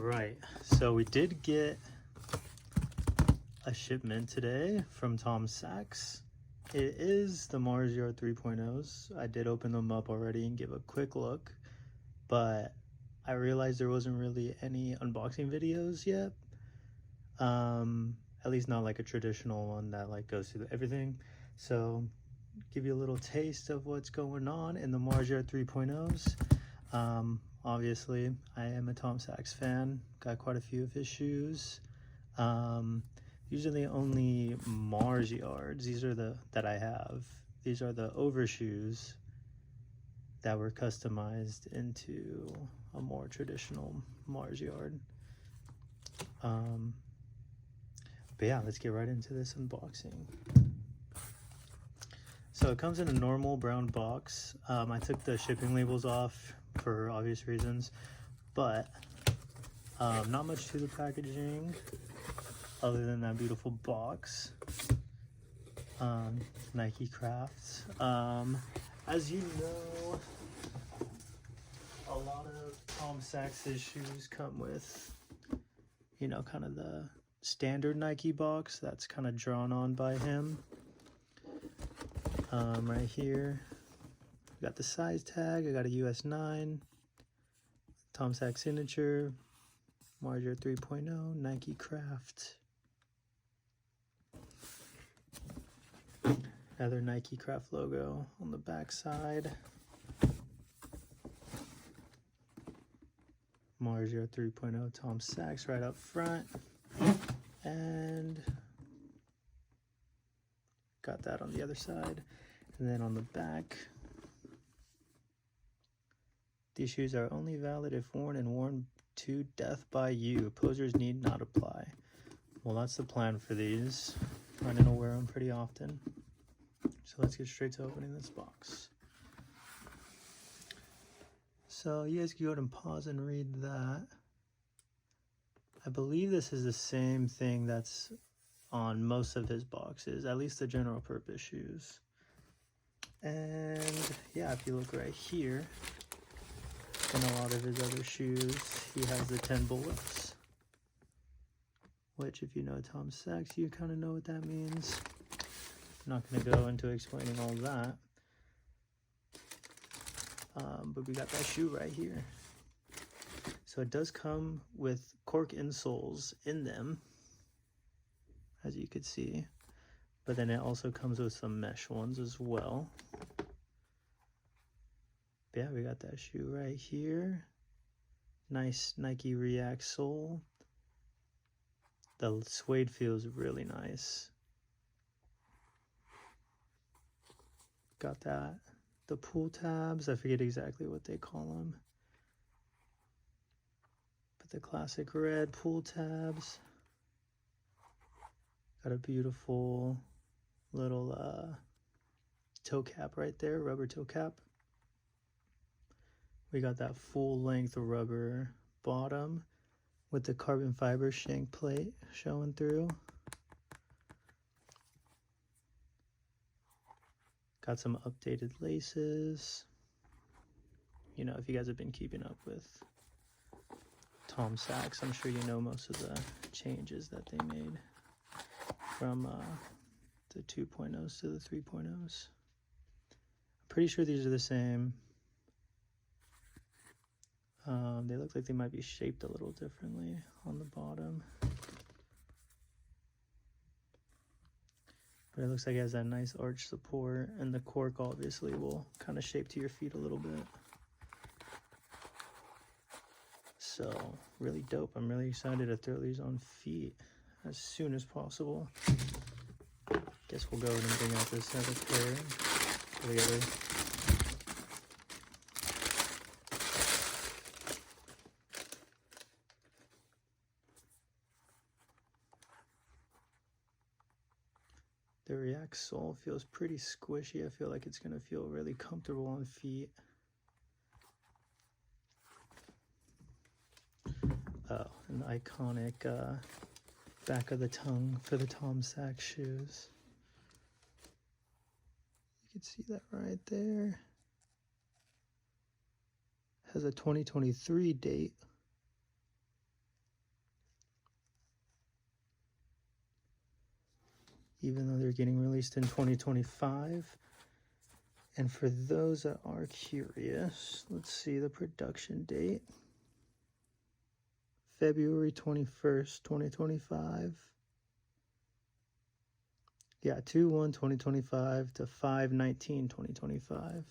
right, so we did get a shipment today from Sachs. It is the Mars Yard 3.0s. I did open them up already and give a quick look, but I realized there wasn't really any unboxing videos yet. At least not like a traditional one that like goes through everything. So give you a little taste of what's going on in the Mars Yard 3.0s. Obviously I am a Sachs fan, got quite a few of his shoes. Usually only Mars Yards, these are that I have. These are the overshoes that were customized into a more traditional Mars Yard. But yeah, let's get right into this unboxing. So it comes in a normal brown box. I took the shipping labels off for obvious reasons, but not much to the packaging other than that beautiful box. Nikecraft. As you know, a lot of Sachs's shoes come with, you know, kind of the standard Nike box that's kind of drawn on by him. Right here, we got the size tag. I got a US 9, Sachs signature, Mars Yard 3.0, Nikecraft. Another Nikecraft logo on the back side. Mars Yard 3.0 Sachs right up front. And got that on the other side. And then on the back, these shoes are only valid if worn and worn to death by you. Posers need not apply. Well, that's the plan for these. I'm gonna wear them pretty often. So let's get straight to opening this box. So you guys can go ahead and pause and read that. I believe this is the same thing that's on most of his boxes, at least the general purpose shoes. And yeah, if you look right here, in a lot of his other shoes, he has the 10 bullets, which if you know Sachs, you kind of know what that means. I'm not going to go into explaining all that. But we got that shoe right here. So it does come with cork insoles in them, as you could see. But then it also comes with some mesh ones as well. But yeah, we got that shoe right here. Nice Nike React sole. The suede feels really nice. Got that. The pull tabs, I forget exactly what they call them. But the classic red pull tabs. Got a beautiful little toe cap right there, rubber toe cap. We got that full length rubber bottom with the carbon fiber shank plate showing through. Got some updated laces. You know, if you guys have been keeping up with Sachs, I'm sure you know most of the changes that they made from the 2.0s to the 3.0s. I'm pretty sure these are the same. They look like they might be shaped a little differently on the bottom. But it looks like it has that nice arch support, and the cork obviously will kind of shape to your feet a little bit. So, really dope. I'm really excited to throw these on feet as soon as possible. Guess we'll go ahead and bring out this other pair for the other. The React sole feels pretty squishy. I feel like it's gonna feel really comfortable on feet. Oh, an iconic back of the tongue for the Sachs shoes. You can see that right there. Has a 2023 date. even though they're getting released in 2025. And for those that are curious, let's see the production date. February 21st, 2025. Yeah, 2/1/2025 to 5/19/2025.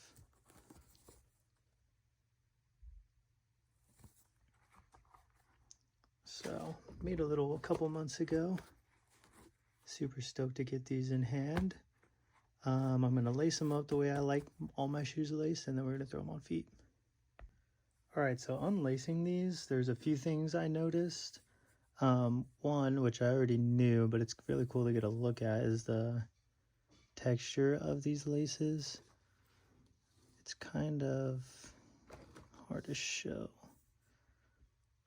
So, made a couple months ago. Super stoked to get these in hand. I'm going to lace them up the way I like all my shoes laced, and then we're going to throw them on feet. Alright, so unlacing these, there's a few things I noticed. One, which I already knew, but it's really cool to get a look at, is the texture of these laces. It's kind of hard to show,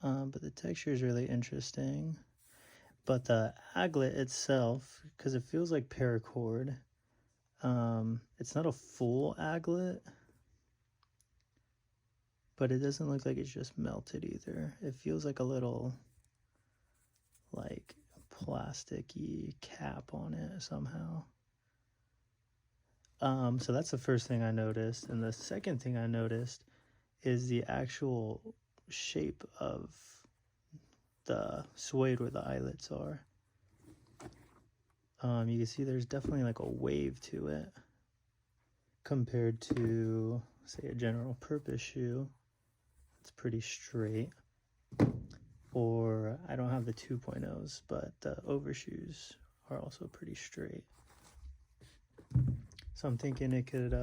but the texture is really interesting. But the aglet itself, because it feels like paracord, it's not a full aglet, but it doesn't look like it's just melted either. It feels like a little like plasticky cap on it somehow. So that's the first thing I noticed. And the second thing I noticed is the actual shape of the suede where the eyelets are. You can see there's definitely like a wave to it compared to, say, a general purpose shoe. It's pretty straight. Or I don't have the 2.0s, but the overshoes are also pretty straight. So I'm thinking it could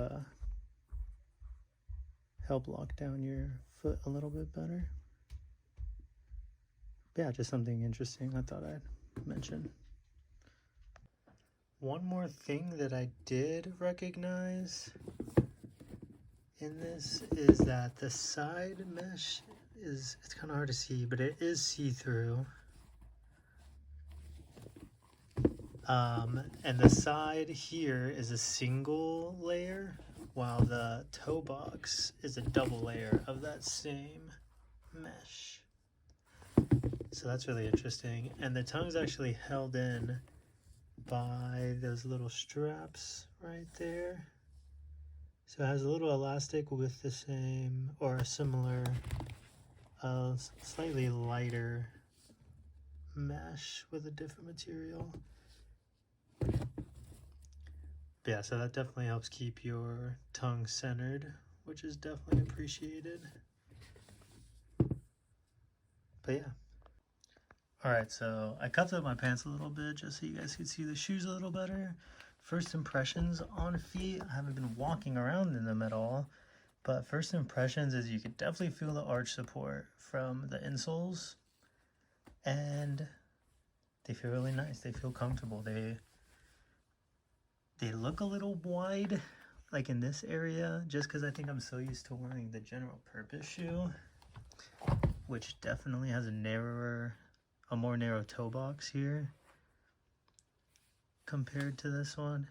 help lock down your foot a little bit better. Yeah, just something interesting I thought I'd mention. One more thing that I did recognize in this is that the side mesh it's kind of hard to see, but it is see-through. And the side here is a single layer, while the toe box is a double layer of that same mesh. So that's really interesting. And the tongue's actually held in by those little straps right there. So it has a little elastic with the same or a similar, slightly lighter mesh with a different material. But yeah, so that definitely helps keep your tongue centered, which is definitely appreciated. But yeah. Alright, so I cut up my pants a little bit just so you guys could see the shoes a little better. First impressions on feet, I haven't been walking around in them at all, but first impressions is you can definitely feel the arch support from the insoles, and they feel really nice. They feel comfortable. They look a little wide, like in this area, just because I think I'm so used to wearing the general purpose shoe, which definitely has a more narrow toe box here compared to this one.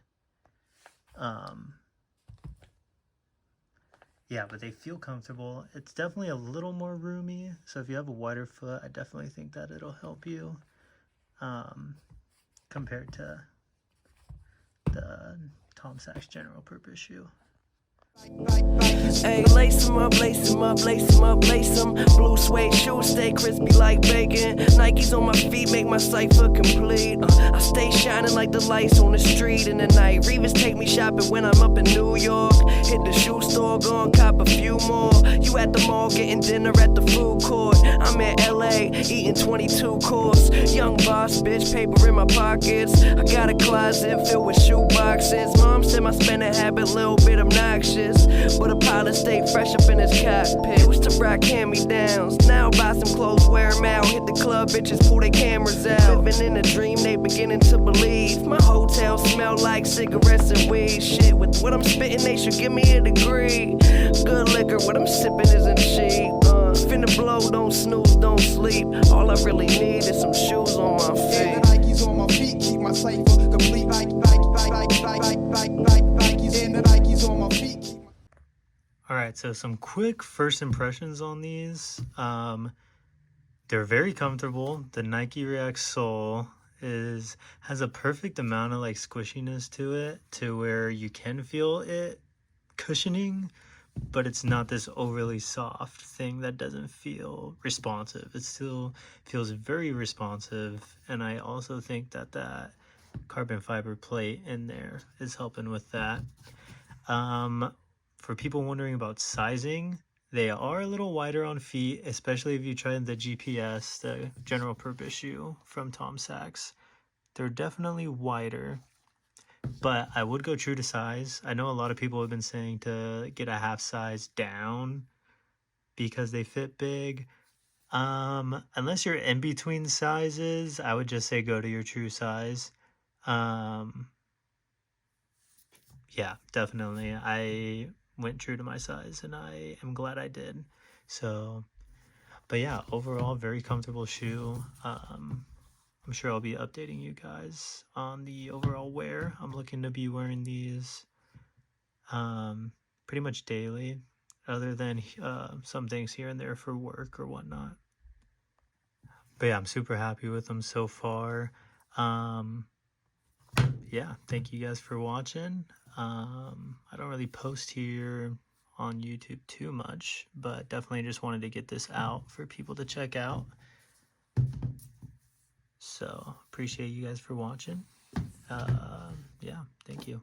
Yeah, but they feel comfortable. It's definitely a little more roomy, so if you have a wider foot, I definitely think that it'll help you compared to the Tom Sachs general purpose shoe. Hey, lace 'em up, lace 'em up, lace 'em up, lace 'em. Blue suede shoes stay crispy like bacon. Nikes on my feet make my cipher complete. I stay shining like the lights on the street in the night. Revis take me shopping when I'm up in New York. Hit the shoe store, go and cop a few more. You at the mall getting dinner at the food court. I'm in LA eating 22 course. Young boss, bitch, paper in my pockets. I got a closet filled with shoe boxes. Mom said my spending habit a little bit obnoxious, but a pilot stayed fresh up in his cockpit. Used to rock hand-me-downs, now buy some clothes, wear them out. Hit the club, bitches pull their cameras out. Living in a dream, they beginning to believe. My hotel smell like cigarettes and weed. Shit, with what I'm spitting, they should give me a degree. Good liquor, what I'm sipping isn't cheap. Finna blow, don't snooze, don't sleep. All I really need is some shoes on my feet. And the Nikes on my feet keep my cipher complete. And the Nikes on my feet keep my... Alright, so some quick first impressions on these. They're very comfortable. The Nike React sole has a perfect amount of like squishiness to it, to where you can feel it cushioning, but it's not this overly soft thing that doesn't feel responsive. It still feels very responsive, and I also think that that carbon fiber plate in there is helping with that. For people wondering about sizing, they are a little wider on feet, especially if you try the GPS, the general purpose shoe from Tom Sachs. They're definitely wider, but I would go true to size. I know a lot of people have been saying to get a half size down because they fit big. Unless you're in between sizes, I would just say go to your true size. Yeah, definitely. I went true to my size and I am glad I did. So, but yeah, overall, very comfortable shoe. I'm sure I'll be updating you guys on the overall wear. I'm looking to be wearing these pretty much daily, other than some things here and there for work or whatnot. But yeah, I'm super happy with them so far. Yeah, thank you guys for watching. I don't really post here on YouTube too much, but definitely just wanted to get this out for people to check out. So appreciate you guys for watching. Yeah, thank you.